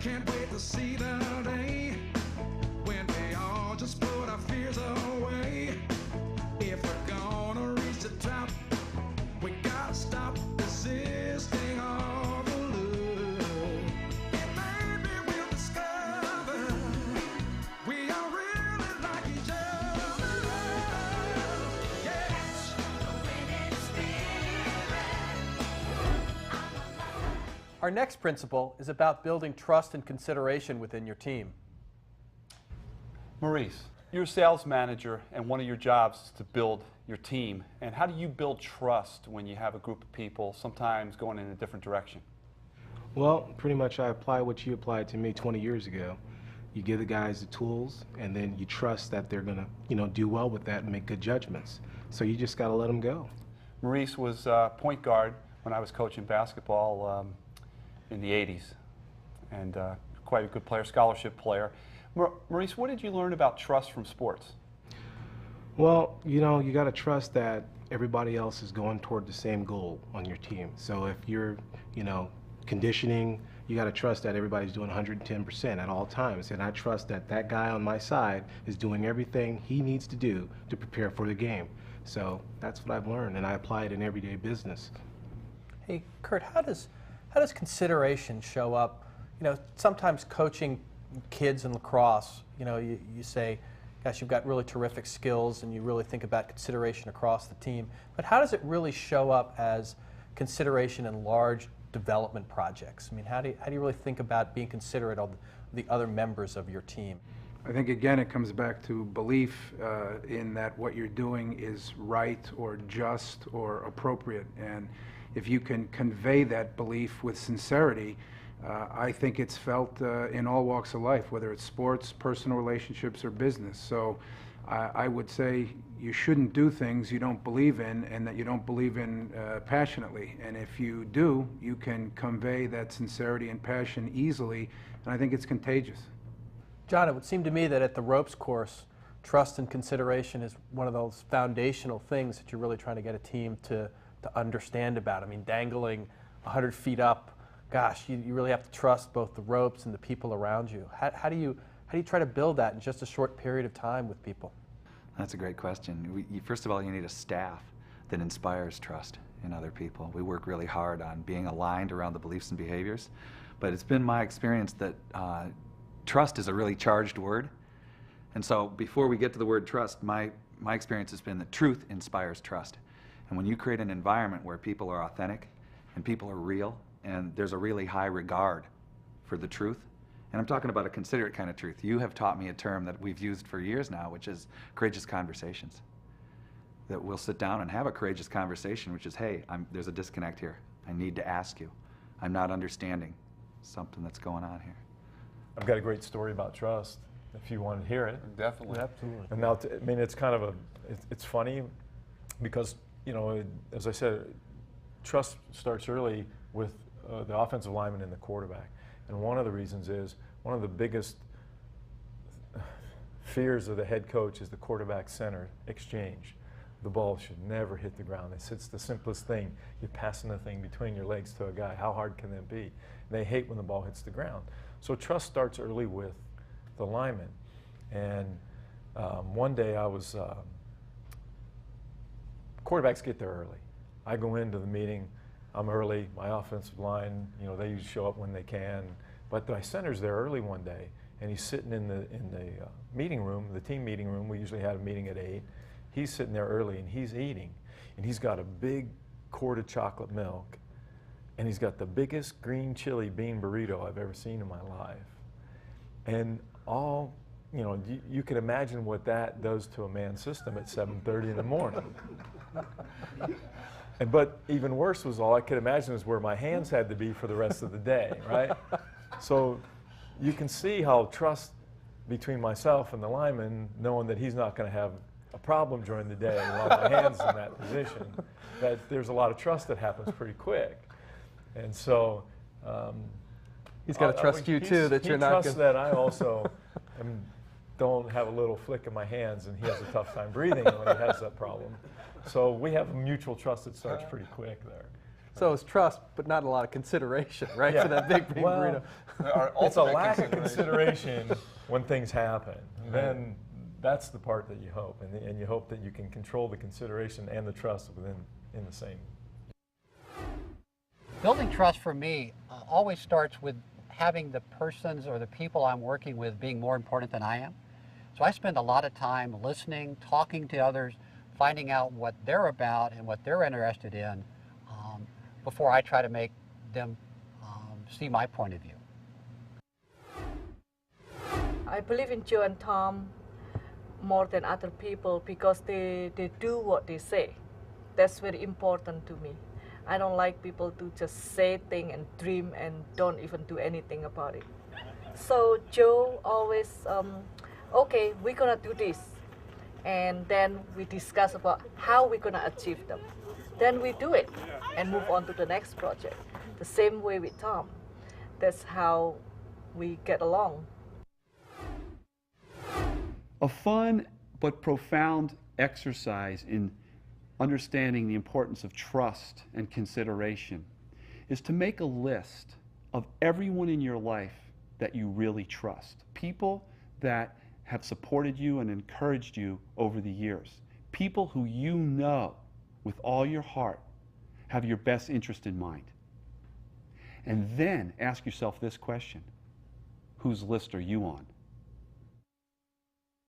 can't wait to see the day when we all just put our fears away. If we're gonna reach the top, we gotta stop resisting all the love. And maybe we'll discover we are really like each other. Yes. Our next principle is about building trust and consideration within your team. Maurice, you're a sales manager and one of your jobs is to build your team. And how do you build trust when you have a group of people sometimes going in a different direction? Well, pretty much I apply what you applied to me 20 years ago. You give the guys the tools and then you trust that they're going to, do well with that and make good judgments. So you just got to let them go. Maurice was point guard when I was coaching basketball in the 80s, and quite a good player, scholarship player. Maurice, what did you learn about trust from sports? Well, you got to trust that everybody else is going toward the same goal on your team. So if you're, conditioning, you got to trust that everybody's doing 110% at all times. And I trust that that guy on my side is doing everything he needs to do to prepare for the game. So that's what I've learned, and I apply it in everyday business. Hey, Kurt, how does consideration show up? Sometimes coaching kids in lacrosse, you say, gosh, you've got really terrific skills and you really think about consideration across the team. But how does it really show up as consideration in large development projects? I mean, how do you really think about being considerate of the other members of your team? I think, again, it comes back to belief in that what you're doing is right or just or appropriate. And if you can convey that belief with sincerity, I think it's felt in all walks of life, whether it's sports, personal relationships, or business. So I would say you shouldn't do things you don't believe in and that you don't believe in passionately. And if you do, you can convey that sincerity and passion easily, and I think it's contagious. John, it would seem to me that at the ropes course, trust and consideration is one of those foundational things that you're really trying to get a team to understand about. I mean, dangling 100 feet up, gosh, you really have to trust both the ropes and the people around you. How do you try to build that in just a short period of time with people? That's a great question. First of all, you need a staff that inspires trust in other people. We work really hard on being aligned around the beliefs and behaviors, but it's been my experience that trust is a really charged word. And so before we get to the word trust, my experience has been that truth inspires trust. And when you create an environment where people are authentic and people are real and there's a really high regard for the truth, and I'm talking about a considerate kind of truth. You have taught me a term that we've used for years now, which is courageous conversations. That we'll sit down and have a courageous conversation, which is, hey, there's a disconnect here. I need to ask you. I'm not understanding something that's going on here. I've got a great story about trust, if you want to hear it. Definitely. Absolutely. And now, I mean, it's kind of it's funny because, as I said, trust starts early with the offensive lineman and the quarterback. And one of the reasons is, one of the biggest fears of the head coach is the quarterback-center exchange. The ball should never hit the ground. It's the simplest thing. You're passing the thing between your legs to a guy. How hard can that be? And they hate when the ball hits the ground. So trust starts early with the lineman. And one day I was, quarterbacks get there early. I go into the meeting, I'm early, my offensive line, they usually show up when they can. But my center's there early one day, and he's sitting in the meeting room, the team meeting room. We usually had a meeting at 8. He's sitting there early, and he's eating. And he's got a big quart of chocolate milk, and he's got the biggest green chili bean burrito I've ever seen in my life. And you can imagine what that does to a man's system at 7:30 in the morning. But even worse was, all I could imagine is where my hands had to be for the rest of the day, right? So you can see how trust between myself and the lineman, knowing that he's not going to have a problem during the day while my hand's in that position, that there's a lot of trust that happens pretty quick. And so he's got to trust you too, that you're not going to. He trusts that I also don't have a little flick in my hands, and he has a tough time breathing when he has that problem. So we have a mutual trust that starts pretty quick there. So it's trust, but not a lot of consideration, right, for that big Well, burrito. Our It's a ultimate lack of consideration. consideration when things happen. Then that's the part that you hope, and you hope that you can control the consideration and the trust in the same. Building trust for me always starts with having the persons or the people I'm working with being more important than I am. So I spend a lot of time listening, talking to others, finding out what they're about and what they're interested in before I try to make them see my point of view. I believe in Joe and Tom more than other people because they do what they say. That's very important to me. I don't like people to just say things and dream and don't even do anything about it. So Joe always, okay, we're gonna do this. And then we discuss about how we're gonna achieve them. Then we do it and move on to the next project. The same way with Tom. That's how we get along. A fun but profound exercise in understanding the importance of trust and consideration is to make a list of everyone in your life that you really trust. People that have supported you and encouraged you over the years. People who you know with all your heart have your best interest in mind. And then ask yourself this question: whose list are you on?